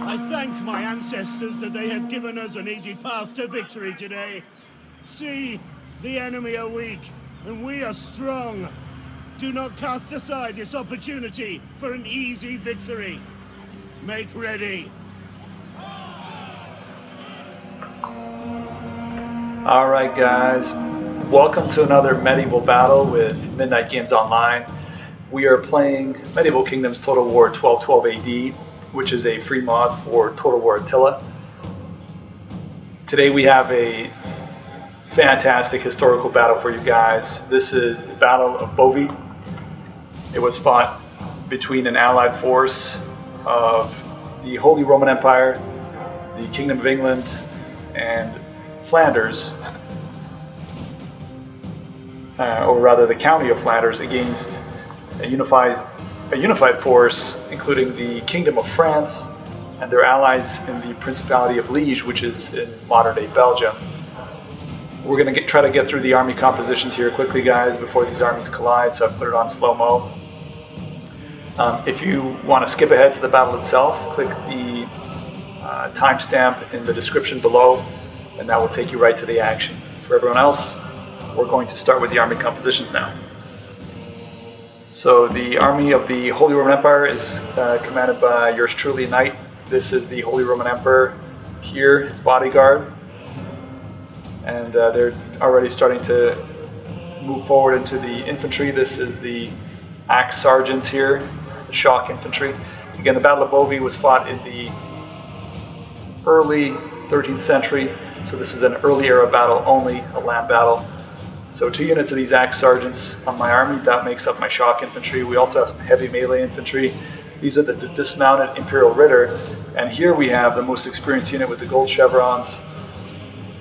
I thank my ancestors that they have given us an easy path to victory today. See, the enemy are weak, and we are strong. Do not cast aside this opportunity for an easy victory. Make ready. Alright guys, welcome to another medieval battle with Midnight Games Online. We are playing Medieval Kingdoms Total War 1212 AD, which is a free mod for Total War Attila. Today we have a fantastic historical battle for you guys. This is the Battle of Bouvines. It was fought between an allied force of the Holy Roman Empire, the Kingdom of England, and Flanders, or rather the County of Flanders, against a unified force including the Kingdom of France and their allies in the Principality of Liege, which is in modern-day Belgium. We're going to try to get through the army compositions here quickly, guys, before these armies collide, so I put it on slow-mo. If you want to skip ahead to the battle itself, click the timestamp in the description below, and that will take you right to the action. For everyone else, we're going to start with the army compositions now. So the army of the Holy Roman Empire is commanded by yours truly, Knight. This is the Holy Roman Emperor here, his bodyguard. And they're already starting to move forward into the infantry. This is the axe sergeants here, the shock infantry. Again, the Battle of Bouvines was fought in the early 13th century. So this is an early era battle only, a land battle. So 2 units of these axe sergeants on my army, that makes up my shock infantry. We also have some heavy melee infantry. These are the dismounted Imperial Ritter. And here we have the most experienced unit with the gold chevrons.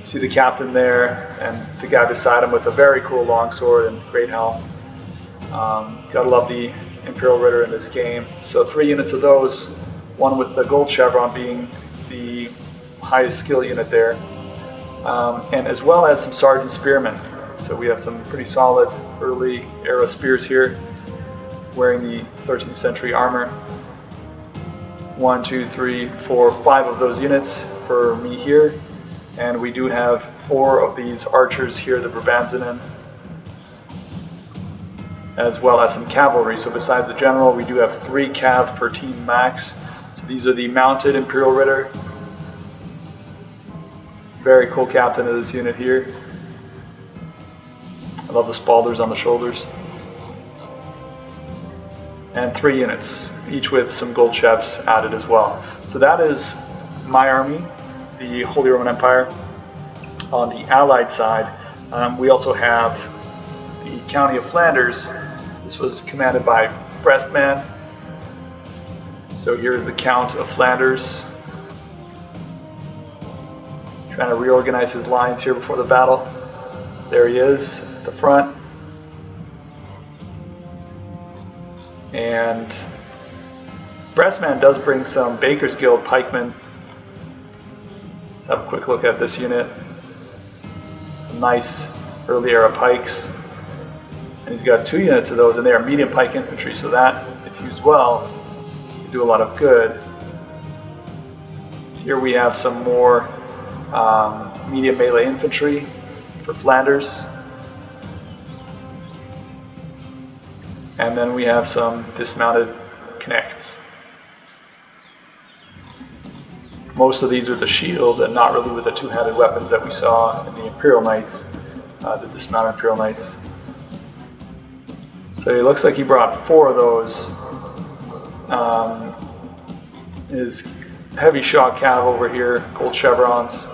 See the captain there and the guy beside him with a very cool longsword and great helm. Gotta love the Imperial Ritter in this game. So 3 units of those, one with the gold chevron being the highest skill unit there. And as well as some sergeant spearmen. So we have some pretty solid early era spears here, wearing the 13th century armor. 1, 2, 3, 4, 5 of those units for me here. And we do have 4 of these archers here, the Bouvines, as well as some cavalry. So besides the general, we do have 3 cav per team max. So these are the mounted Imperial Ritter. Very cool captain of this unit here. I love the spalders on the shoulders. And 3 units, each with some gold chefs added as well. So that is my army, the Holy Roman Empire. On the Allied side, we also have the County of Flanders. This was commanded by Breastman. So here is the Count of Flanders. Trying to reorganize his lines here before the battle. There he is at the front. And Breastman does bring some Baker's Guild pikemen. Let's have a quick look at this unit. Some nice early era pikes. And he's got 2 units of those, and they are medium pike infantry, so that, if used well, can do a lot of good. Here we have some more medium melee infantry for Flanders. And then we have some dismounted connects. Most of these are the shield and not really with the 2-handed weapons that we saw in the Imperial Knights, the dismounted Imperial Knights. So it looks like he brought 4 of those. His heavy shock cav over here, gold chevrons.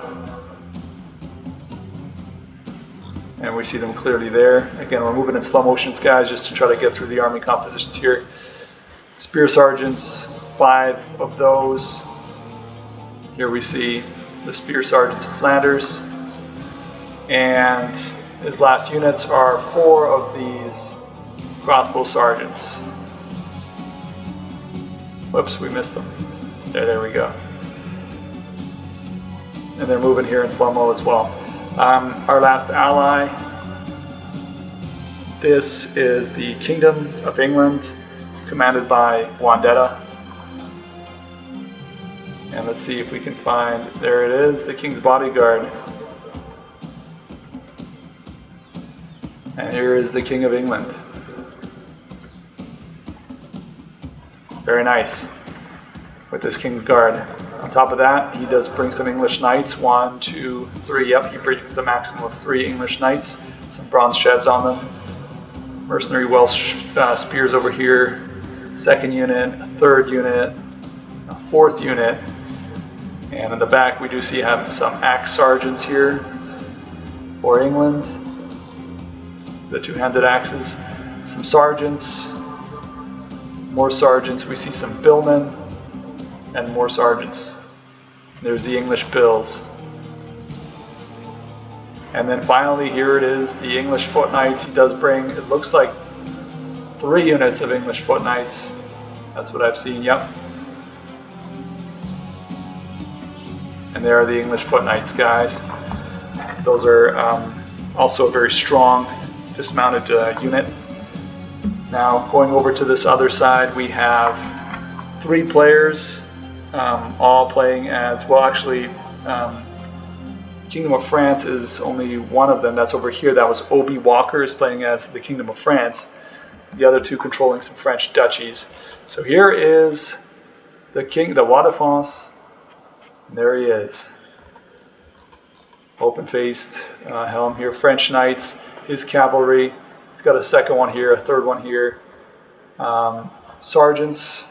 And we see them clearly there. Again, we're moving in slow motions, guys, just to try to get through the army compositions here. Spear sergeants, 5 of those. Here we see the spear sergeants of Flanders. And his last units are 4 of these crossbow sergeants. Whoops, we missed them. There we go. And they're moving here in slow-mo as well. Our last ally, this is the Kingdom of England, commanded by Wandetta. And let's see if we can find, there it is, the King's Bodyguard. And here is the King of England. Very nice with this King's Guard. On top of that, he does bring some English Knights. 1, 2, 3, yep, he brings a maximum of 3 English Knights. Some bronze chevs on them. Mercenary Welsh spears over here. 2nd unit, 3rd unit, 4th unit. And in the back, we do see have some axe sergeants here for England. The 2-handed axes. Some sergeants. More sergeants. We see some billmen and more sergeants. There's the English bills. And then finally, here it is, the English foot knights. He does bring, it looks like 3 units of English foot knights. That's what I've seen, yep. And there are the English foot knights, guys. Those are also a very strong dismounted unit. Now, going over to this other side, we have 3 players, all playing as, well actually, Kingdom of France is only one of them. That's over here. That was Obi Walker is playing as the Kingdom of France. The other 2 controlling some French duchies. So here is the King, the Roi de France. And there he is. Open-faced helm here. French knights, his cavalry. He's got a 2nd one here, a 3rd one here. Sergeants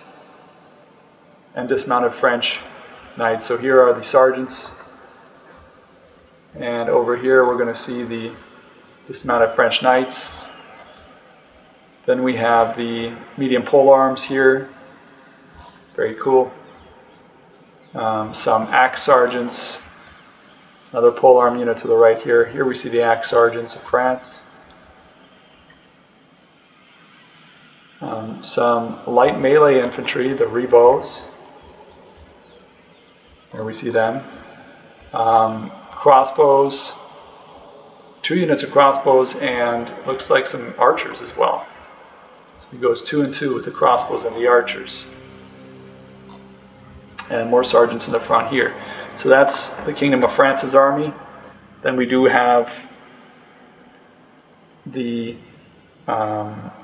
and dismounted French knights. So here are the sergeants. And over here we're going to see the dismounted French knights. Then we have the medium polearms here. Very cool. Some axe sergeants. Another polearm unit to the right here. Here we see the axe sergeants of France. Some light melee infantry, the ribots. There we see them. Crossbows, 2 units of crossbows, and looks like some archers as well. So he goes 2 and 2 with the crossbows and the archers. And more sergeants in the front here. So that's the Kingdom of France's army. Then we do have the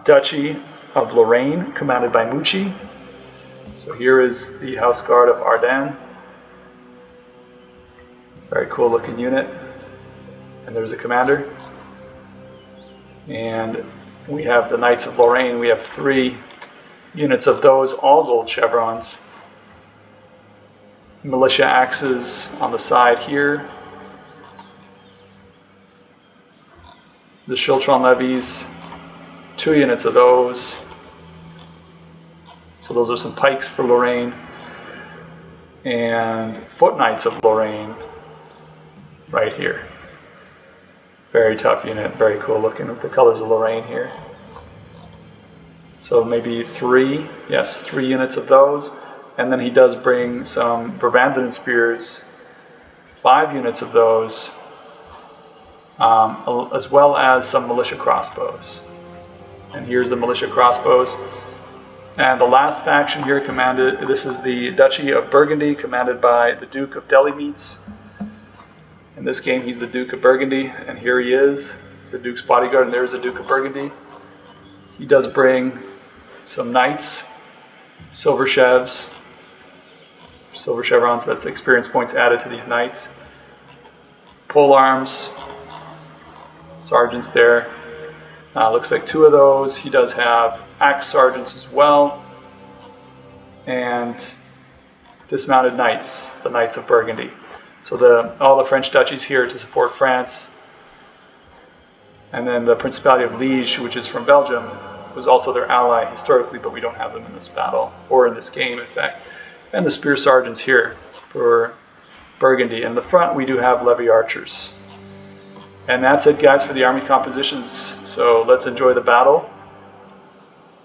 Duchy of Lorraine, commanded by Mucci. So here is the House Guard of Ardennes. Very cool looking unit. And there's the commander. And we have the Knights of Lorraine. We have 3 units of those, all gold chevrons. Militia axes on the side here. The Schiltron levies, 2 units of those. So those are some pikes for Lorraine. And foot knights of Lorraine right here. Very tough unit, very cool looking with the colors of Lorraine here. So maybe 3 units of those. And then he does bring some Brabanzan spears, 5 units of those, as well as some militia crossbows. And here's the militia crossbows. And the last faction here commanded, this is the Duchy of Burgundy, commanded by the Duke of Delimeets. In this game, he's the Duke of Burgundy, and here he is. He's the Duke's bodyguard, and there's the Duke of Burgundy. He does bring some knights, silver chevrons, that's experience points added to these knights. Pole arms, sergeants there. Looks like 2 of those. He does have axe sergeants as well. And dismounted knights, the Knights of Burgundy. So all the French duchies here to support France. And then the Principality of Liege, which is from Belgium, was also their ally historically, but we don't have them in this battle, or in this game, in fact. And the spear sergeants here for Burgundy. In the front, we do have levy archers. And that's it, guys, for the army compositions. So let's enjoy the battle.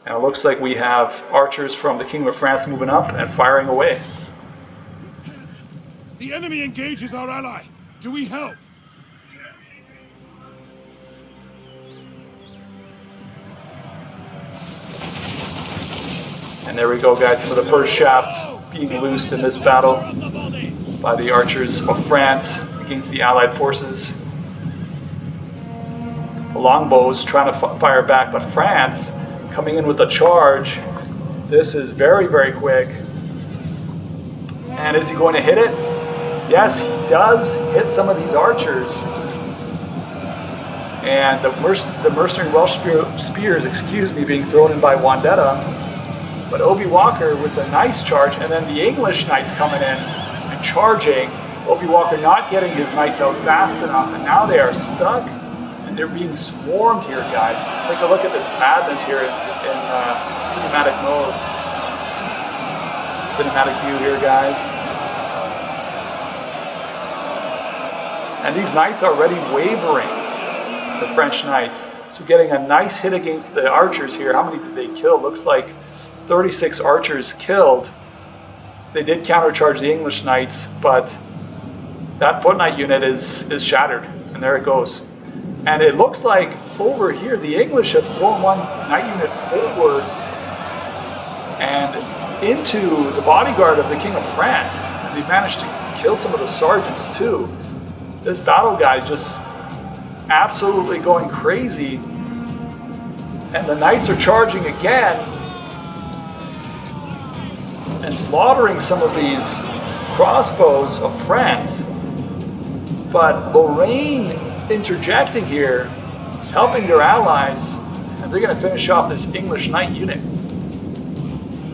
And it looks like we have archers from the Kingdom of France moving up and firing away. The enemy engages our ally. Do we help? And there we go, guys, some of the first shafts being loosed in this battle by the archers of France against the Allied forces. The longbows trying to fire back, but France coming in with a charge. This is very, very quick. And is he going to hit it? Yes, he does hit some of these archers. And the mercenary Welsh spears, being thrown in by Wandetta. But Obi Walker with a nice charge, and then the English knights coming in and charging. Obi Walker not getting his knights out fast enough, and now they are stuck, and they're being swarmed here, guys. Let's take a look at this madness here in cinematic mode. Cinematic view here, guys. And these knights are already wavering, the French knights. So getting a nice hit against the archers here. How many did they kill? Looks like 36 archers killed. They did countercharge the English knights, but that foot knight unit is shattered, and there it goes. And it looks like over here, the English have thrown one knight unit forward and into the bodyguard of the King of France. And they managed to kill some of the sergeants too. This battle guy just absolutely going crazy. And the knights are charging again and slaughtering some of these crossbows of France. But Lorraine interjecting here, helping their allies, and they're going to finish off this English knight unit.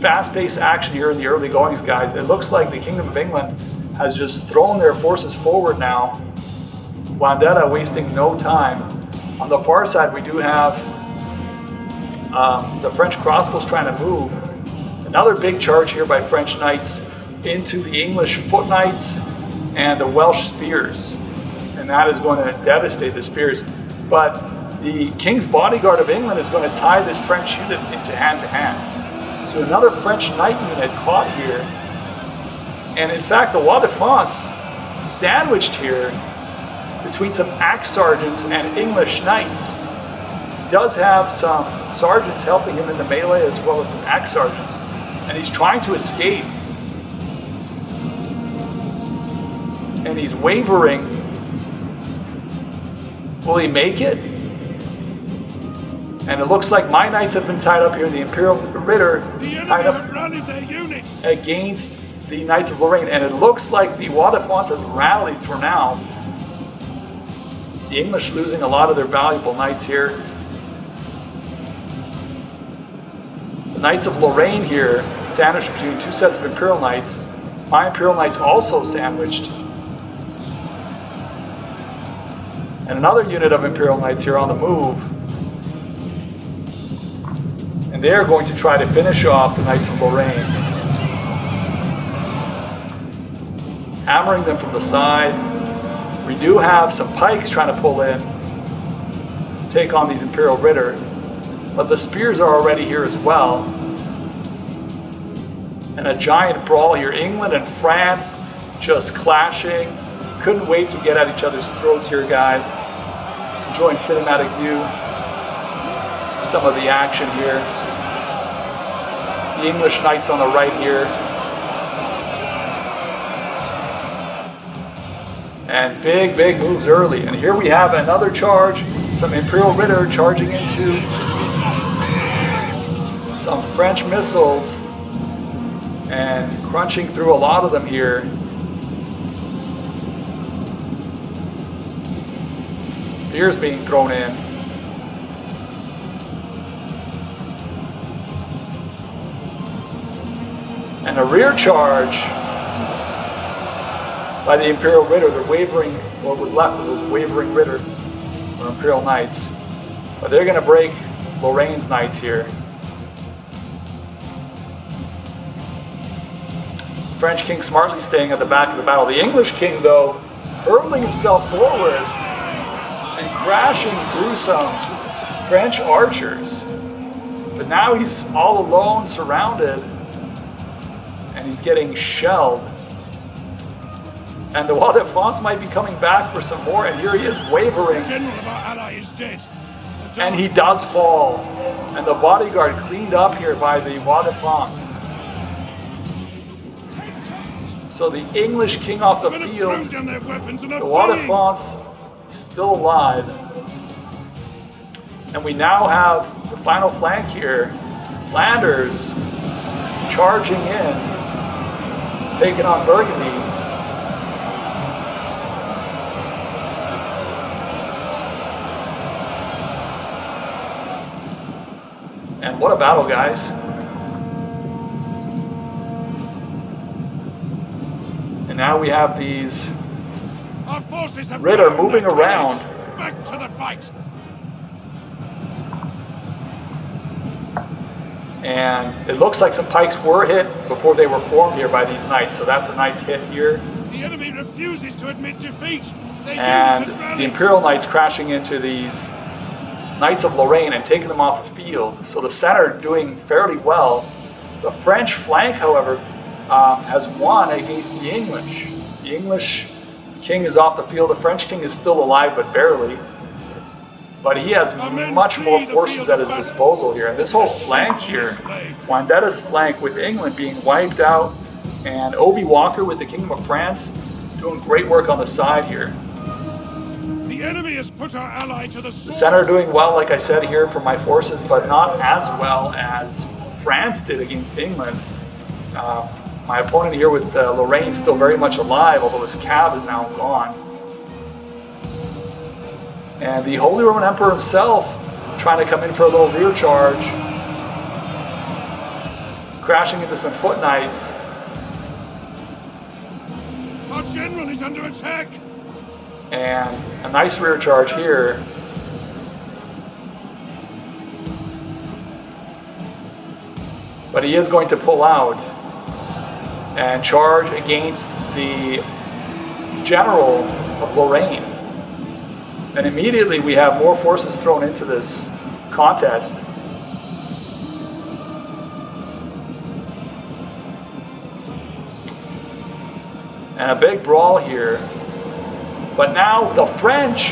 Fast-paced action here in the early goings, guys. It looks like the Kingdom of England has just thrown their forces forward now. Wandetta wasting no time. On the far side, we do have the French crossbows trying to move. Another big charge here by French knights into the English foot knights and the Welsh spears. And that is going to devastate the spears. But the King's Bodyguard of England is going to tie this French unit into hand-to-hand. So another French knight unit caught here. And in fact, the Roi de France sandwiched here between some axe sergeants and English knights. He does have some sergeants helping him in the melee as well as some axe sergeants. And he's trying to escape. And he's wavering. Will he make it? And it looks like my knights have been tied up here in the Imperial Ritter, tied up against the Knights of Lorraine. And it looks like the Roi de France has rallied for now. The English losing a lot of their valuable knights here. The Knights of Lorraine here, sandwiched between two sets of Imperial Knights. My Imperial Knights also sandwiched. And another unit of Imperial Knights here on the move. And they are going to try to finish off the Knights of Lorraine. Hammering them from the side. We do have some pikes trying to pull in, take on these Imperial Ritter. But the spears are already here as well. And a giant brawl here. England and France just clashing. Couldn't wait to get at each other's throats here, guys. Just enjoying cinematic view. Some of the action here. The English knights on the right here. And big, big moves early. And here we have another charge. Some Imperial Ritter charging into some French missiles and crunching through a lot of them here. Spears being thrown in. And a rear charge by the Imperial Ritter. They're wavering, what was left of those wavering Ritter or Imperial Knights. But they're going to break Lorraine's Knights here. French King smartly staying at the back of the battle. The English King, though, hurling himself forward and crashing through some French archers. But now he's all alone, surrounded, and he's getting shelled. And the Roi de France might be coming back for some more, and here he is wavering. The general of our ally is dead. And he does fall. And the bodyguard cleaned up here by the Roi de France. So the English king off the Men have thrown field. down their weapons and The are Roi de fleeing. France still alive. And we now have the final flank here. Flanders charging in, taking on Burgundy. And what a battle, guys. And now we have these Our forces have Ritter learned moving their around. dwellings. Back to the fight. And it looks like some pikes were hit before they were formed here by these knights. So that's a nice hit here. The enemy refuses to admit defeat. Their And unit has the rallied. Imperial Knights crashing into these Knights of Lorraine and taking them off the field. So the center doing fairly well. The French flank, however, has won against the English. The English king is off the field. The French king is still alive, but barely. But he has much more forces at his disposal here. And this whole flank here, Vendetta's flank with England being wiped out, and Obi Walker with the Kingdom of France doing great work on the side here. The enemy has put our ally to the sword. The center doing well, like I said here, for my forces, but not as well as France did against England. My opponent here with Lorraine still very much alive, although his cav is now gone. And the Holy Roman Emperor himself trying to come in for a little rear charge, crashing into some foot knights. Our general is under attack. And a nice rear charge here. But he is going to pull out and charge against the general of Lorraine. And immediately we have more forces thrown into this contest. And a big brawl here. But now the French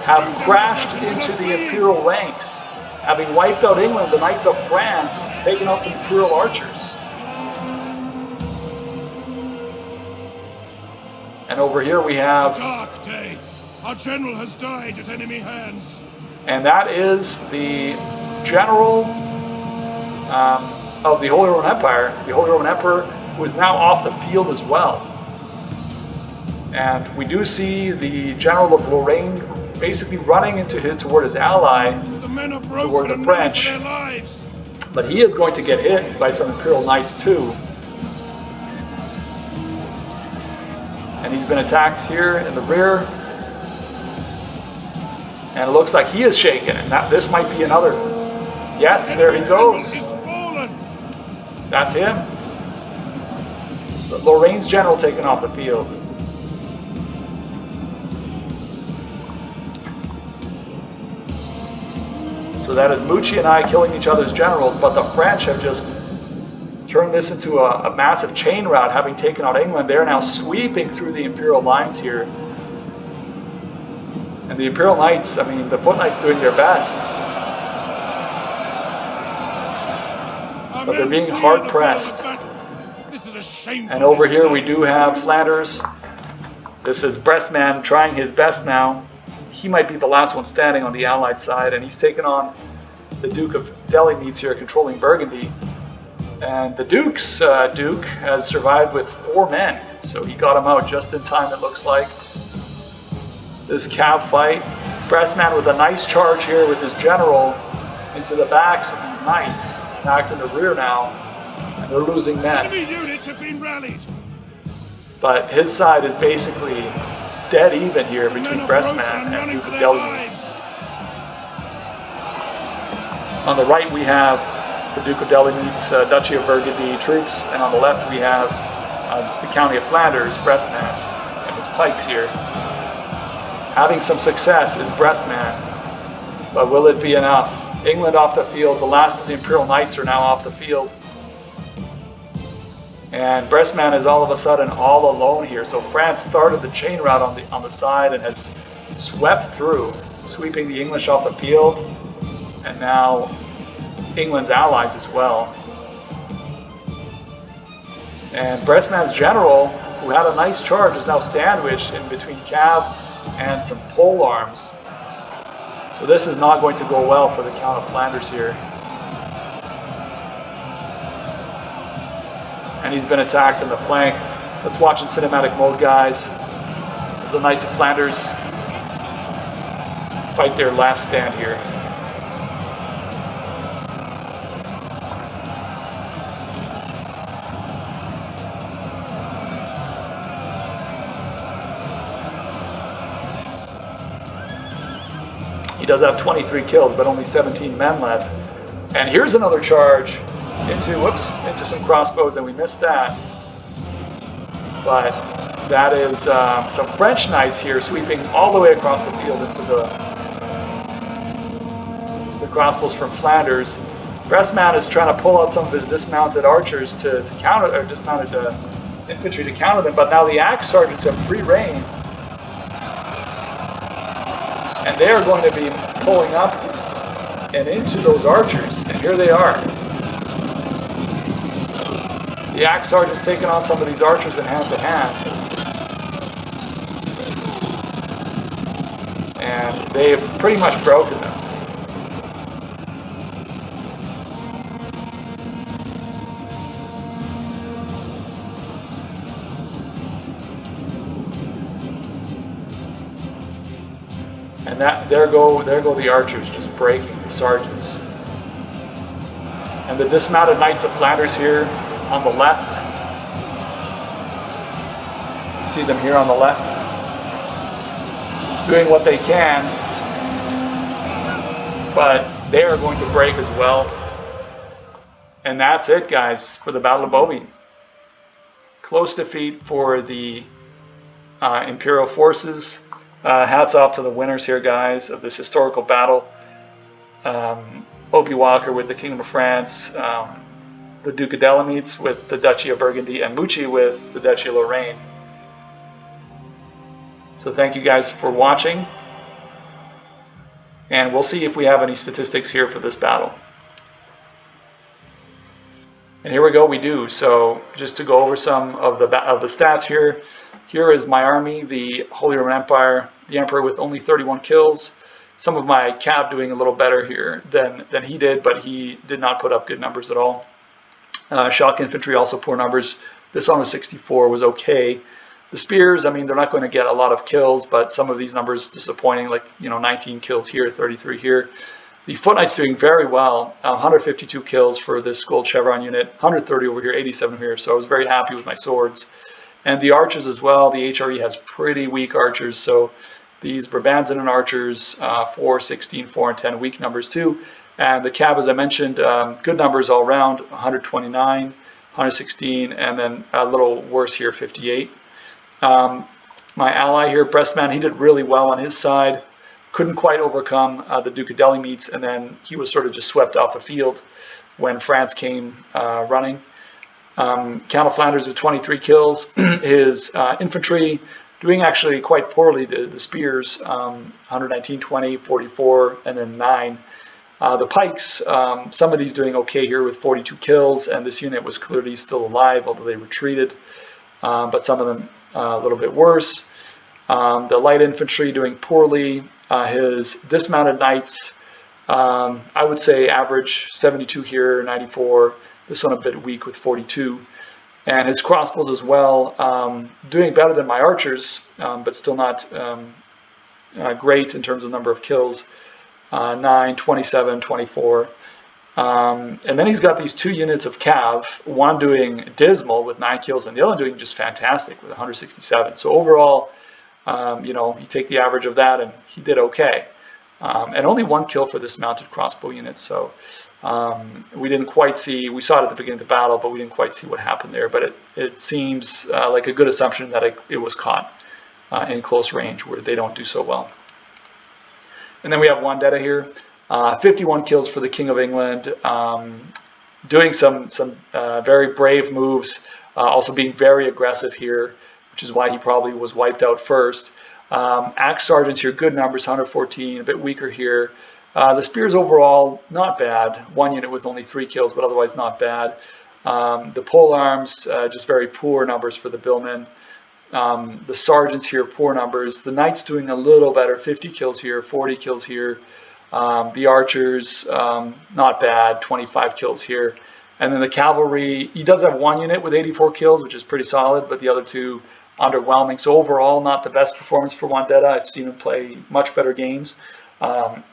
have crashed into the Imperial ranks. Having wiped out England, the Knights of France taking out some Imperial archers. And over here we have... Dark day. Our general has died at enemy hands. And that is the general of the Holy Roman Empire, the Holy Roman Emperor, who is now off the field as well. And we do see the general of Lorraine basically running toward his ally, The men are broken toward the and running French. for their lives. But he is going to get hit by some Imperial Knights too. And he's been attacked here in the rear. And it looks like he is shaken, and this might be another. Yes, there he goes. That's him. But Lorraine's general taken off the field. So that is Mucci and I killing each other's generals, but the French have just turned this into a massive chain rout, having taken out England. They're now sweeping through the Imperial lines here. And the Imperial Knights, I mean, the Foot Knights doing their best. But they're being hard pressed. And over here we do have Flanders. This is Bressman trying his best now. He might be the last one standing on the Allied side, and he's taken on the Duke of Deligneeds here, controlling Burgundy. And the Duke's Duke has survived with 4 men, so he got him out just in time, it looks like. This cav fight. Bressman with a nice charge here with his general into the backs of these knights. Attacked in the rear now, and they're losing men. Enemy units have been rallied. But his side is basically dead even here between Bressman and Duke of Deligneeds. On the right we have the Duke of Deligneeds, Duchy of Burgundy troops, and on the left we have the County of Flanders, Bressman, and his pikes here. Having some success is Bressman, but will it be enough? England off the field, the last of the Imperial Knights are now off the field. And Bressman is all of a sudden all alone here. So France started the chain rout on the side and has swept through, sweeping the English off the field, and now England's allies as well. And Bressman's general who had a nice charge, is now sandwiched in between cav and some pole arms. So this is not going to go well for the Count of Flanders here. And he's been attacked in the flank. Let's watch in cinematic mode, guys, as the Knights of Flanders fight their last stand here. He does have 23 kills, but only 17 men left. And here's another charge into some crossbows, and we missed that. But that is some French knights here sweeping all the way across the field into the crossbows from Flanders. Pressman is trying to pull out some of his dismounted archers to counter, or dismounted infantry to counter them, but now the axe sergeants have free rein. And they are going to be pulling up and into those archers. And here they are. The axe sergeant's taking on some of these archers in hand to hand. And they've pretty much broken them. And there go the archers, just breaking the sergeants. And the dismounted Knights of Flanders here on the left. You see them here on the left, doing what they can, but they are going to break as well. And that's it, guys, for the Battle of Bouvines. Close defeat for the Imperial forces. Hats off to the winners here, guys, of this historical battle. Opie Walker with the Kingdom of France, the Duke of Delametes with the Duchy of Burgundy, and Mucci with the Duchy of Lorraine. So thank you guys for watching, and we'll see if we have any statistics here for this battle. And here we go, we do. So just to go over some of the stats here. Here is my army, the Holy Roman Empire, the Emperor with only 31 kills. Some of my cav doing a little better here than he did, but he did not put up good numbers at all. Shock infantry also poor numbers. This one was 64, was okay. The spears, I mean, they're not going to get a lot of kills, but some of these numbers disappointing, like 19 kills here, 33 here. The Foot Knights doing very well, 152 kills for this gold chevron unit, 130 over here, 87 here. So I was very happy with my swords. And the archers as well, the HRE has pretty weak archers, so these Brabanzan archers, 4, 16, 4, and 10, weak numbers too. And the cav, as I mentioned, good numbers all around, 129, 116, and then a little worse here, 58. My ally here, Breastman, he did really well on his side. Couldn't quite overcome the Duke of Delametes, and then he was sort of just swept off the field when France came running. Count of Flanders with 23 kills. His infantry doing actually quite poorly. The spears, 119, 20, 44, and then 9. The pikes, some of these doing okay here with 42 kills, and this unit was clearly still alive, although they retreated. But some of them a little bit worse. The light infantry doing poorly. His dismounted knights, I would say average 72 here, 94. This one a bit weak with 42. And his crossbows as well, doing better than my archers, but still not great in terms of number of kills. 9, 27, 24. And then he's got these 2 units of cav, one doing dismal with 9 kills and the other doing just fantastic with 167. So overall, you take the average of that and he did okay. And only 1 kill for this mounted crossbow unit. So we didn't quite see, we saw it at the beginning of the battle, but we didn't quite see what happened there. But it seems like a good assumption that it was caught in close range where they don't do so well. And then we have Wandetta here, 51 kills for the King of England, doing some very brave moves, also being very aggressive here, which is why he probably was wiped out first. Axe Sergeants here, good numbers, 114, a bit weaker here. The spears overall, not bad. 1 unit with only 3 kills, but otherwise not bad. The pole arms, just very poor numbers for the billmen. The sergeants here, poor numbers. The knights doing a little better, 50 kills here, 40 kills here. The archers, not bad, 25 kills here. And then the cavalry, he does have one unit with 84 kills, which is pretty solid, but the other two underwhelming. So overall, not the best performance for Wandetta. I've seen him play much better games. Well,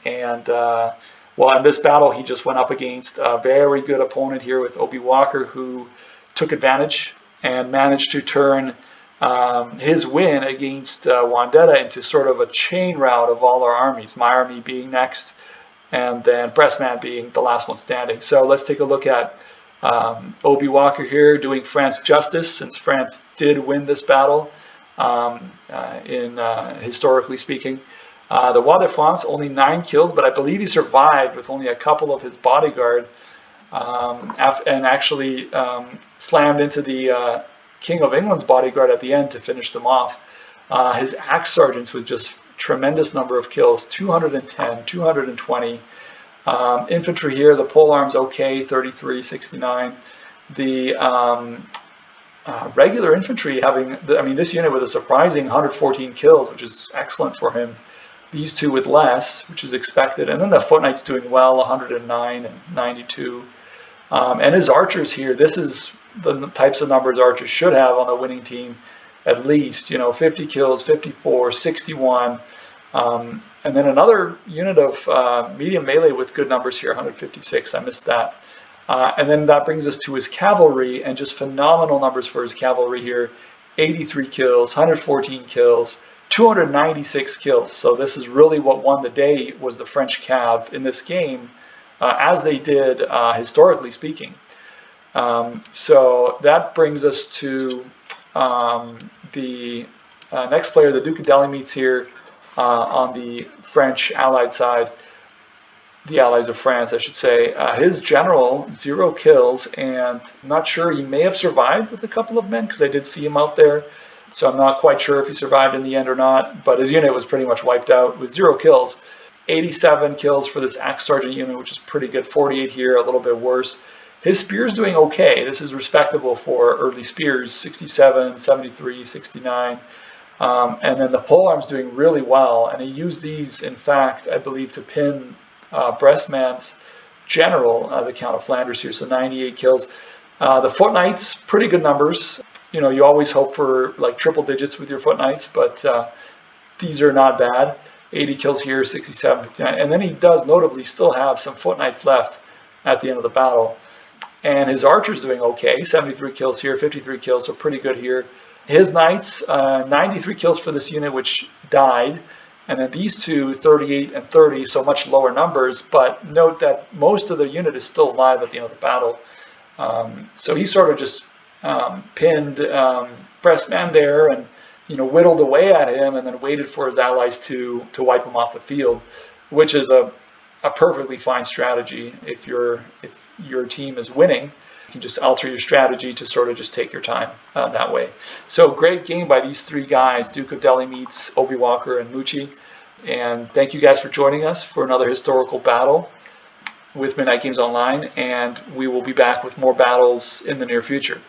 in this battle, he just went up against a very good opponent here with Obi Walker, who took advantage and managed to turn his win against Wandetta into sort of a chain rout of all our armies, my army being next, and then Breastman being the last one standing. So let's take a look at Obi Walker here doing France justice, since France did win this battle, historically speaking. The Roi de France, only 9 kills, but I believe he survived with only a couple of his bodyguard, and actually slammed into the King of England's bodyguard at the end to finish them off. His axe sergeants with just tremendous number of kills, 210, 220. Infantry here, the polearms okay, 33, 69. The regular infantry having, this unit with a surprising 114 kills, which is excellent for him. These two with less, which is expected. And then the foot knights doing well, 109 and 92. And his archers here, this is the types of numbers archers should have on a winning team, at least, 50 kills, 54, 61. And then another unit of medium melee with good numbers here, 156. I missed that. And then that brings us to his cavalry, and just phenomenal numbers for his cavalry here. 83 kills, 114 kills, 296 kills. So this is really what won the day, was the French cav in this game, as they did historically speaking. So that brings us to the next player, the Duke of Delhi meets here on the French allied side, the allies of France, I should say. His general, 0 kills, and I'm not sure, he may have survived with a couple of men, because I did see him out there. So I'm not quite sure if he survived in the end or not, but his unit was pretty much wiped out with 0 kills. 87 kills for this axe sergeant unit, which is pretty good. 48 here, a little bit worse. His spear's doing okay. This is respectable for early spears, 67, 73, 69. And then the polearm's doing really well, and he used these, in fact, I believe, to pin Breastman's general, the Count of Flanders here, so 98 kills. The foot knights, pretty good numbers. You always hope for like triple digits with your foot knights, but these are not bad. 80 kills here, 67, 59. And then he does notably still have some foot knights left at the end of the battle. And his archer's doing okay, 73 kills here, 53 kills, so pretty good here. His knights, 93 kills for this unit, which died. And then these two, 38 and 30, so much lower numbers. But note that most of the unit is still alive at the end of the battle. So he sort of just pinned Breastman there, and whittled away at him, and then waited for his allies to wipe him off the field, which is a perfectly fine strategy. If your team is winning, you can just alter your strategy to sort of just take your time that way. So great game by these 3 guys, Duke of Delhi meets Obi Walker and Mucci. And thank you guys for joining us for another historical battle with Midnight Games Online, and we will be back with more battles in the near future.